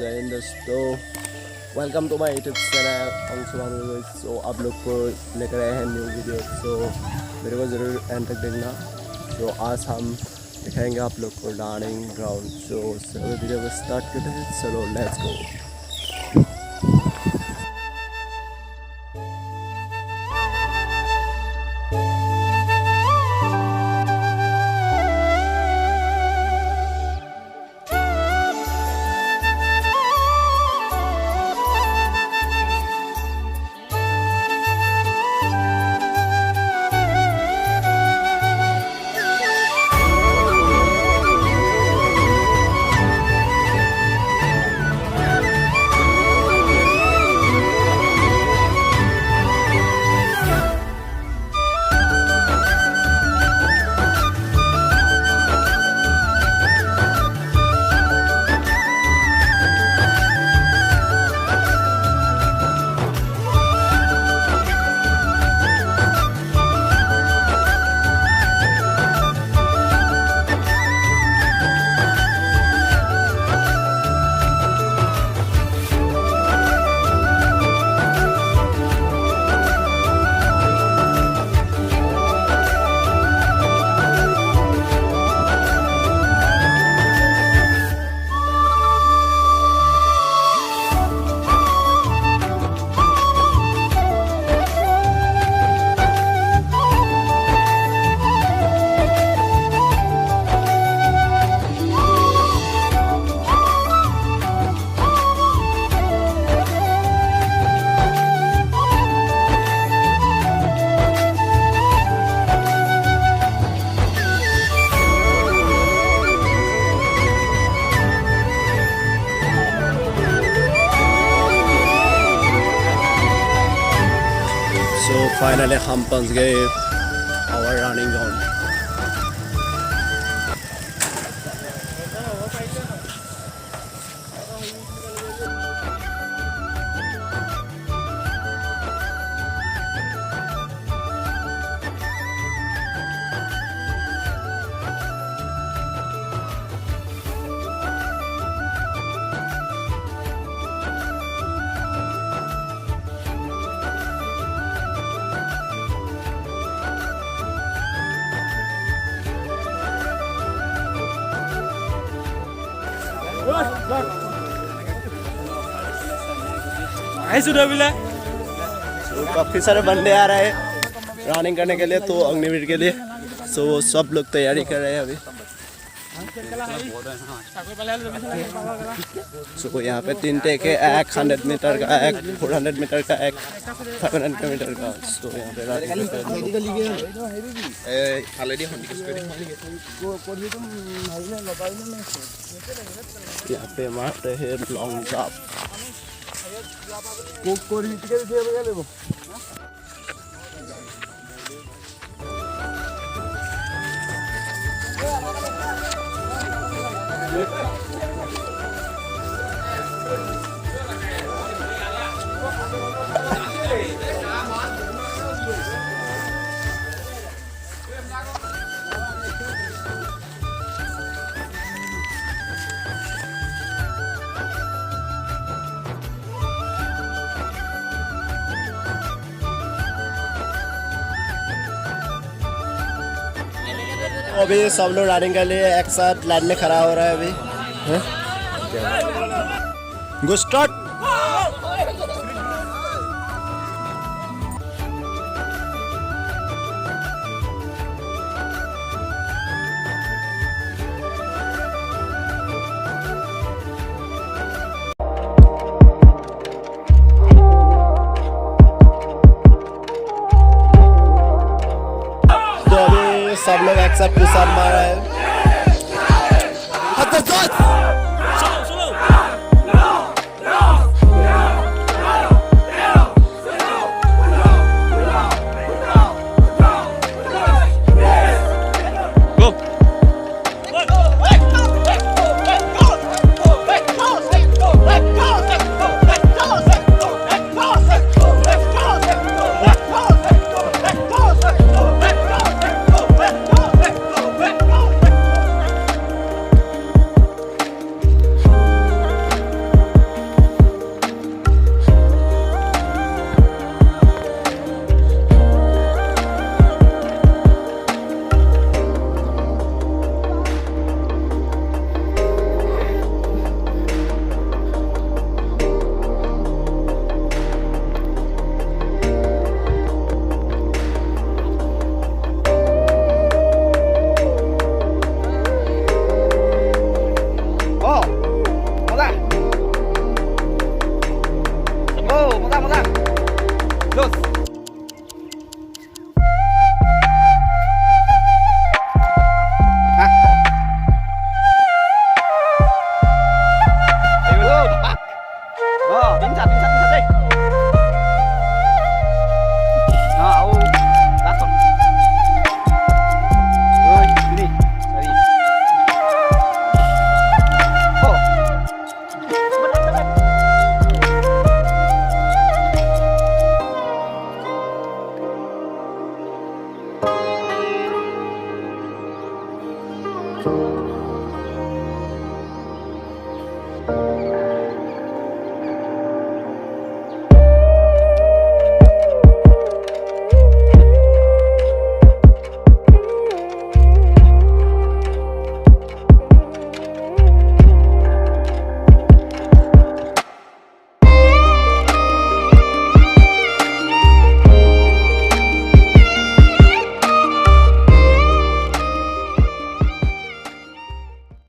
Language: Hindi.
जय हिंद दोस्तों, welcome to my YouTube channel Anshuman. So आप लोग को लेकर आए हैं न्यू वीडियो, सो मेरे को ज़रूर एंड तक देखना। सो आज हम दिखाएंगे आप लोग को डाइनिंग ग्राउंड। सो वीडियो को स्टार्ट करते हैं, चलो लेट्स गो। फाइनली हम पहुंच गए आवर रनिंग ग्राउंड। तो काफ़ी सारे बंदे आ रहे हैं रनिंग करने के लिए, तो अग्निवीर के लिए। सो सब लोग तैयारी कर रहे हैं अभी। सो यहाँ पे 3 टेक है, एक 100 मीटर का, एक 400 मीटर का, एक 500 मीटर का। सो यहाँ पे मारते हैं लॉन्ग जंप। अभी सब लोग रनिंग के लिए एक साथ लाइन में खड़ा हो रहा है अभी। गो स्टार्ट। सब लोग एक साथ पुशअप मार रहे हैं। हैं।